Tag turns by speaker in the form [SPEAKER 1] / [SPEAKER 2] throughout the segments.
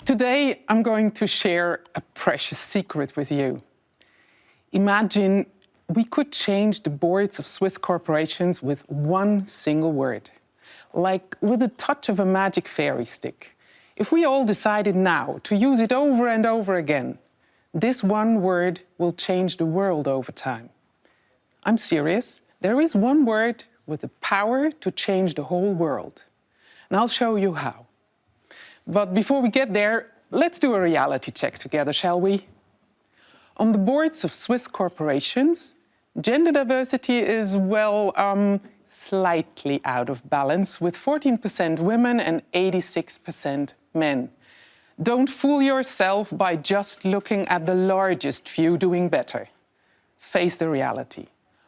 [SPEAKER 1] Today, I'm going to share a precious secret with you. Imagine we could change the boards of Swiss corporations with one single word, like with a touch of a magic fairy stick. If we all decided now to use it over and over again, this one word will change the world over time. I'm serious. There is one word with the power to change the whole world. And I'll show you how. But before we get there, let's do a reality check together, shall we? On the boards of Swiss corporations, gender diversity is, slightly out of balance, with 14% women and 86% men. Don't fool yourself by just looking at the largest few doing better. Face the reality.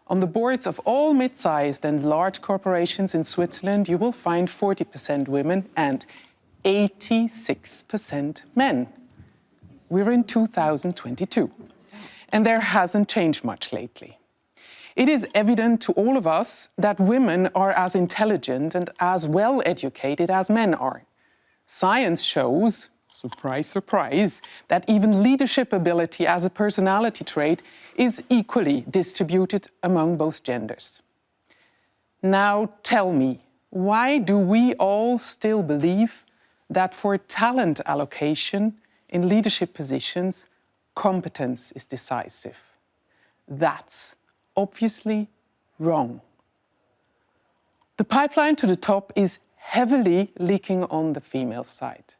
[SPEAKER 1] On the boards of all mid-sized and large corporations in Switzerland, you will find 40% women and 86% men. We're in 2022, and there hasn't changed much lately. It is evident to all of us that women are as intelligent and as well educated as men are. Science shows, surprise, surprise, that even leadership ability as a personality trait is equally distributed among both genders. Now tell me, why do we all still believe that for talent allocation in leadership positions, competence is decisive? That's obviously wrong. The pipeline to the top is heavily leaking on the female side.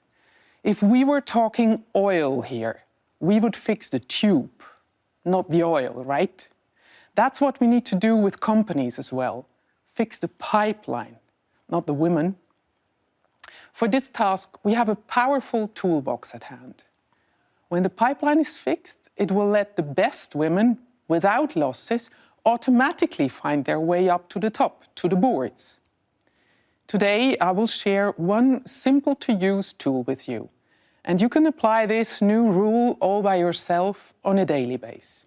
[SPEAKER 1] If we were talking oil here, we would fix the tube, not the oil, right? That's what we need to do with companies as well. Fix the pipeline, not the women. For this task, we have a powerful toolbox at hand. When the pipeline is fixed, it will let the best women, without losses, automatically find their way up to the top, to the boards. Today, I will share one simple-to-use tool with you, and you can apply this new rule all by yourself on a daily basis.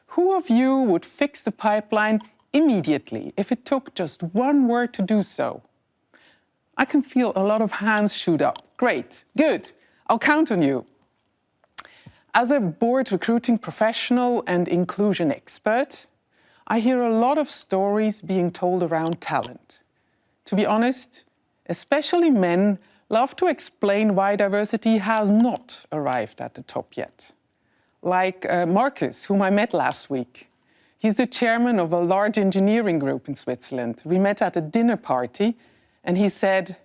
[SPEAKER 1] Who of you would fix the pipeline immediately if it took just one word to do so? I can feel a lot of hands shoot up. Great, good, I'll count on you. As a board recruiting professional and inclusion expert, I hear a lot of stories being told around talent. To be honest, especially men love to explain why diversity has not arrived at the top yet. Like Marcus, whom I met last week. He's the chairman of a large engineering group in Switzerland. We met at a dinner party, and he said,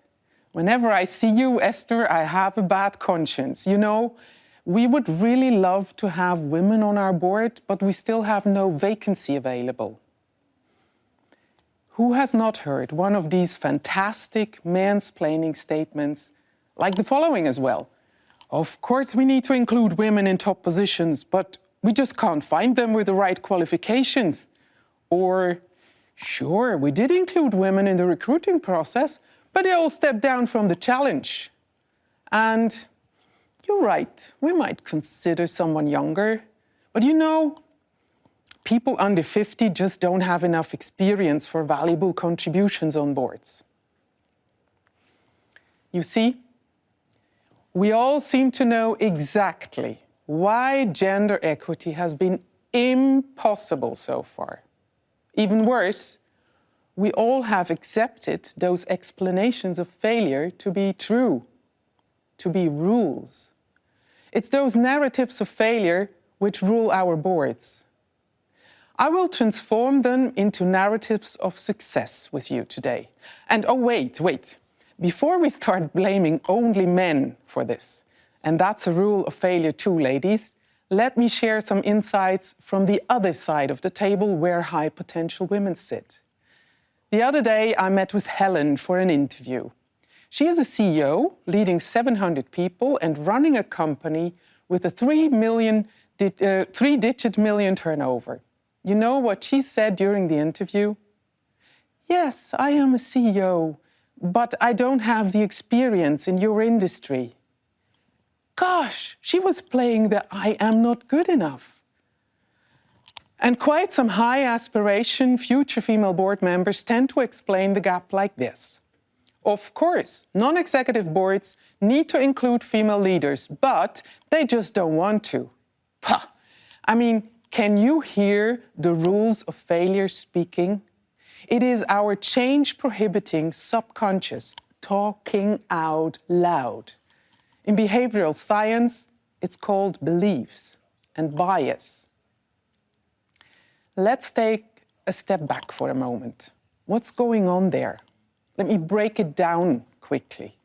[SPEAKER 1] "Whenever I see you, Esther, I have a bad conscience. You know, we would really love to have women on our board, but we still have no vacancy available." Who has not heard one of these fantastic mansplaining statements, like the following as well? "Of course we need to include women in top positions, but we just can't find them with the right qualifications." Or, "Sure, we did include women in the recruiting process, but they all stepped down from the challenge." And, "You're right, we might consider someone younger, but you know, people under 50 just don't have enough experience for valuable contributions on boards." You see, we all seem to know exactly why gender equity has been impossible so far. Even worse, we all have accepted those explanations of failure to be true, to be rules. It's those narratives of failure which rule our boards. I will transform them into narratives of success with you today. And oh, wait. Before we start blaming only men for this, and that's a rule of failure too, ladies, let me share some insights from the other side of the table where high potential women sit. The other day, I met with Helen for an interview. She is a CEO, leading 700 people and running a company with a three-digit million turnover. You know what she said during the interview? "Yes, I am a CEO, but I don't have the experience in your industry." Gosh, she was playing the "I am not good enough." And quite some high aspiration future female board members tend to explain the gap like this. Of course, non-executive boards need to include female leaders, but they just don't want to. Pah! I mean, can you hear the rules of failure speaking? It is our change-prohibiting subconscious talking out loud. In behavioral science, it's called beliefs and bias. Let's take a step back for a moment. What's going on there? Let me break it down quickly.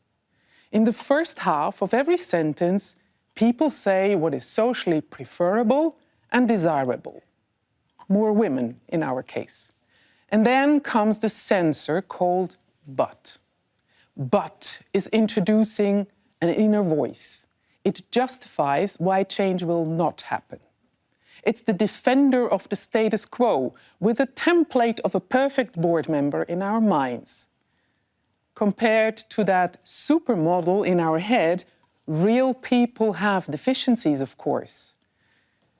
[SPEAKER 1] In the first half of every sentence, people say what is socially preferable and desirable. More women in our case. And then comes the censor called but. But is introducing an inner voice. It justifies why change will not happen. It's the defender of the status quo with a template of a perfect board member in our minds. Compared to that supermodel in our head, real people have deficiencies, of course.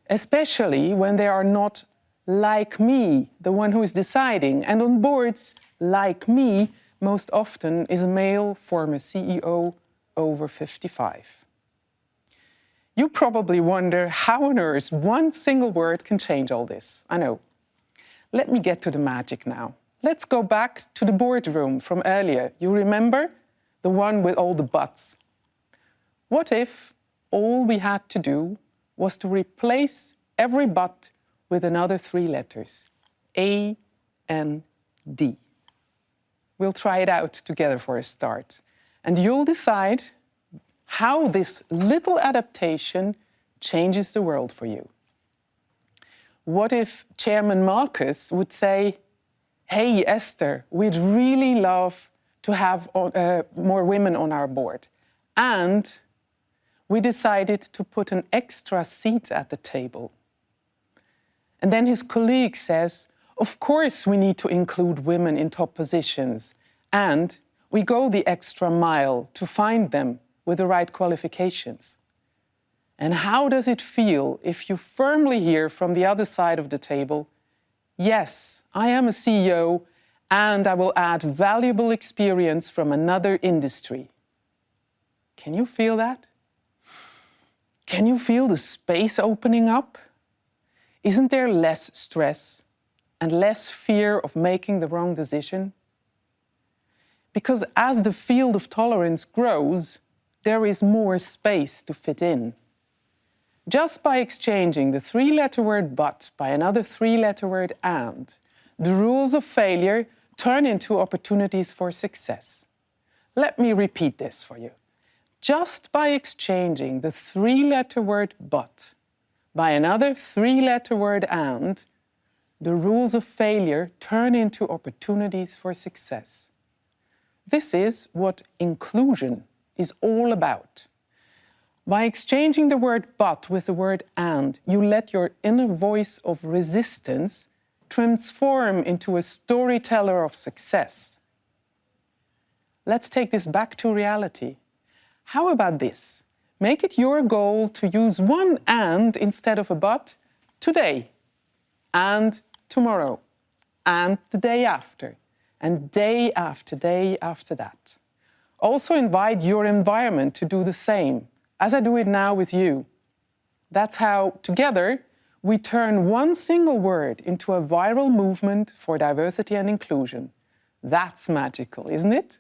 [SPEAKER 1] Especially when they are not like me, the one who is deciding. And on boards, like me, most often is a male former CEO over 55. You probably wonder how on earth one single word can change all this. I know. Let me get to the magic now. Let's go back to the boardroom from earlier. You remember? The one with all the buts. What if all we had to do was to replace every but with another 3 letters, A, N, D. We'll try it out together for a start. And you'll decide how this little adaptation changes the world for you. What if Chairman Marcus would say, hey, Esther, we'd really love to have more women on our board. And we decided to put an extra seat at the table. And then his colleague says, of course we need to include women in top positions. And we go the extra mile to find them with the right qualifications. And how does it feel if you firmly hear from the other side of the table, yes, I am a CEO and I will add valuable experience from another industry. Can you feel that? Can you feel the space opening up? Isn't there less stress and less fear of making the wrong decision? Because as the field of tolerance grows, there is more space to fit in. Just by exchanging the 3-letter word but by another 3-letter word and, the rules of failure turn into opportunities for success. Let me repeat this for you. Just by exchanging the 3-letter word but by another 3-letter word and, the rules of failure turn into opportunities for success. This is what inclusion is all about. By exchanging the word but with the word and, you let your inner voice of resistance transform into a storyteller of success. Let's take this back to reality. How about this? Make it your goal to use one and instead of a but today, and tomorrow, and the day after, and day after day after that. Also invite your environment to do the same, as I do it now with you. That's how, together, we turn one single word into a viral movement for diversity and inclusion. That's magical, isn't it?